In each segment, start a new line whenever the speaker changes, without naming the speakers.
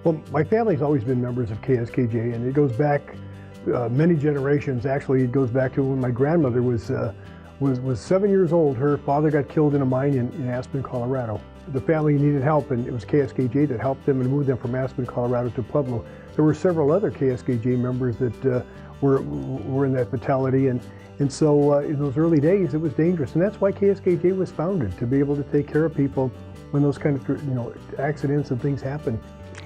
Well, my family's always been members of KSKJ, and it goes back many generations. Actually, it goes back to when my grandmother was 7 years old. Her father got killed in a mine in Aspen, Colorado. The family needed help, and it was KSKJ that helped them and moved them from Aspen, Colorado to Pueblo. There were several other KSKJ members that were in that fatality, and so in those early days, it was dangerous, and that's why KSKJ was founded, to be able to take care of people when those kind of accidents and things happen.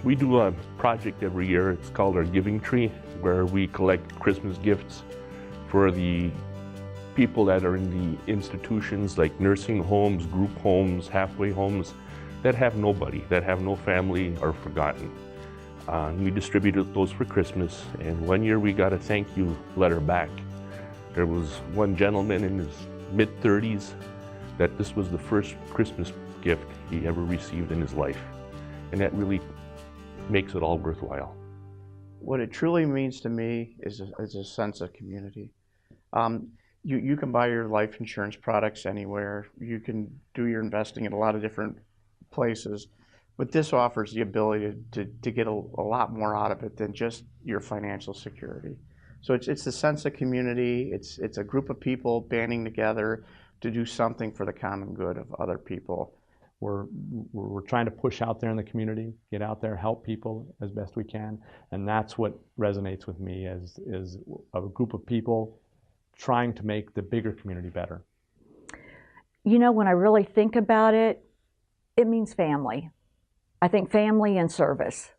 We do a project every year. It's called our Giving Tree, where we collect Christmas gifts for the people that are in the institutions like nursing homes, group homes, halfway homes, that have nobody, that have no family or forgotten. We distributed those for Christmas, and one year we got a thank you letter back. There was one gentleman in his mid-30s that this was the first Christmas gift he ever received in his life, and that really makes it all worthwhile.
What it truly means to me is a sense of community. You can buy your life insurance products anywhere. You can do your investing in a lot of different places, but this offers the ability to get a lot more out of it than just your financial security. So it's the sense of community. It's a group of people banding together to do something for the common good of other people.
We're trying to push out there in the community, get out there, help people as best we can, and that's what resonates with me is a group of people trying to make the bigger community better.
You know, when I really think about it, it means family. I think family and service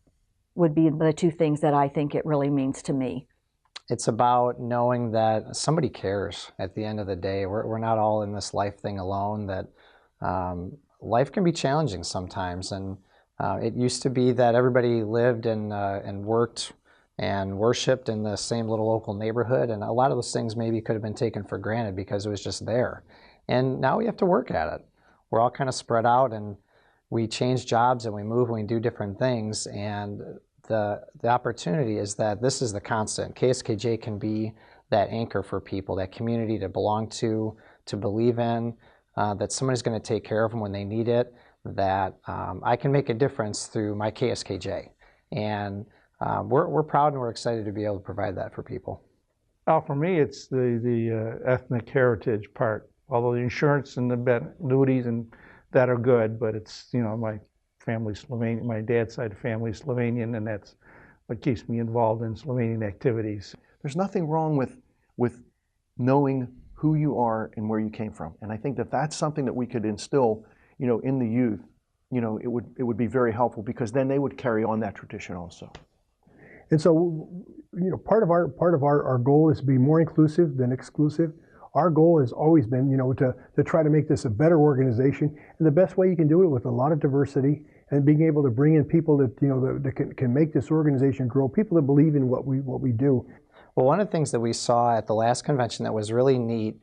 would be the two things that I think it really means to me.
It's about knowing that somebody cares at the end of the day. We're not all in this life thing alone, that life can be challenging sometimes, and it used to be that everybody lived and worked and worshiped in the same little local neighborhood, and a lot of those things maybe could have been taken for granted because it was just there. And now we have to work at it. We're all kind of spread out, and we change jobs and we move and we do different things, and the opportunity is that this is the constant. KSKJ can be that anchor for people, that community to belong to believe in, that somebody's going to take care of them when they need it, that I can make a difference through my KSKJ. And we're proud and we're excited to be able to provide that for people.
Well, for me, it's the ethnic heritage part. Although the insurance and the annuities and that are good, but it's, my family's Slovenian, my dad's side of family is Slovenian, and that's what keeps me involved in Slovenian activities.
There's nothing wrong with knowing who you are and where you came from, and I think that that's something that we could instill, in the youth. It would be very helpful, because then they would carry on that tradition also.
And so, part of our goal is to be more inclusive than exclusive. Our goal has always been, to try to make this a better organization, and the best way you can do it with a lot of diversity and being able to bring in people that that can make this organization grow, people that believe in what we do.
Well, one of the things that we saw at the last convention that was really neat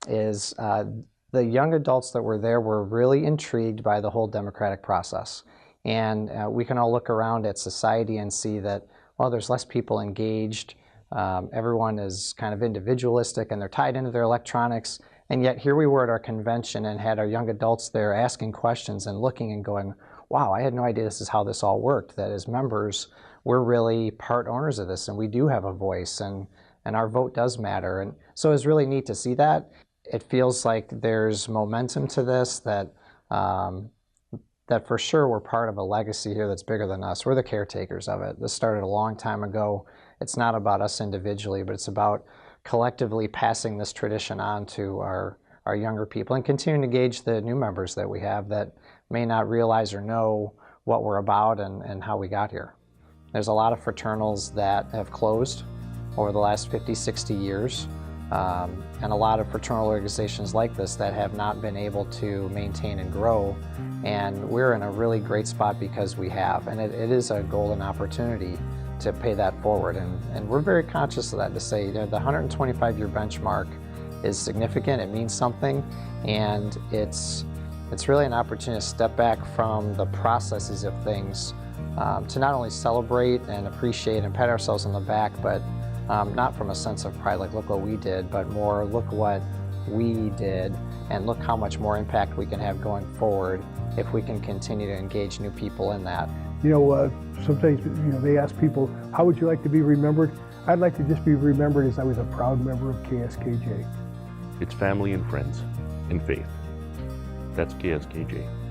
is the young adults that were there were really intrigued by the whole democratic process, and we can all look around at society and see that, well, there's less people engaged. Everyone is kind of individualistic and they're tied into their electronics, and yet here we were at our convention and had our young adults there asking questions and looking and going, wow, I had no idea this is how this all worked, that as members we're really part owners of this and we do have a voice and our vote does matter. And so it's really neat to see that. It feels like there's momentum to this, that for sure we're part of a legacy here that's bigger than us. We're the caretakers of it. This started a long time ago. It's not about us individually, but it's about collectively passing this tradition on to our younger people and continuing to engage the new members that we have that may not realize or know what we're about and how we got here. There's a lot of fraternals that have closed over the last 50, 60 years, and a lot of fraternal organizations like this that have not been able to maintain and grow, and we're in a really great spot because we have, and it is a golden opportunity to pay that forward, and we're very conscious of that, to say the 125-year benchmark is significant, it means something, and it's really an opportunity to step back from the processes of things, to not only celebrate and appreciate and pat ourselves on the back, but not from a sense of pride, like look what we did, but more look what we did and look how much more impact we can have going forward if we can continue to engage new people in that.
You know, sometimes they ask people, how would you like to be remembered? I'd like to just be remembered as I was a proud member of KSKJ.
It's family and friends and faith. That's KSKJ.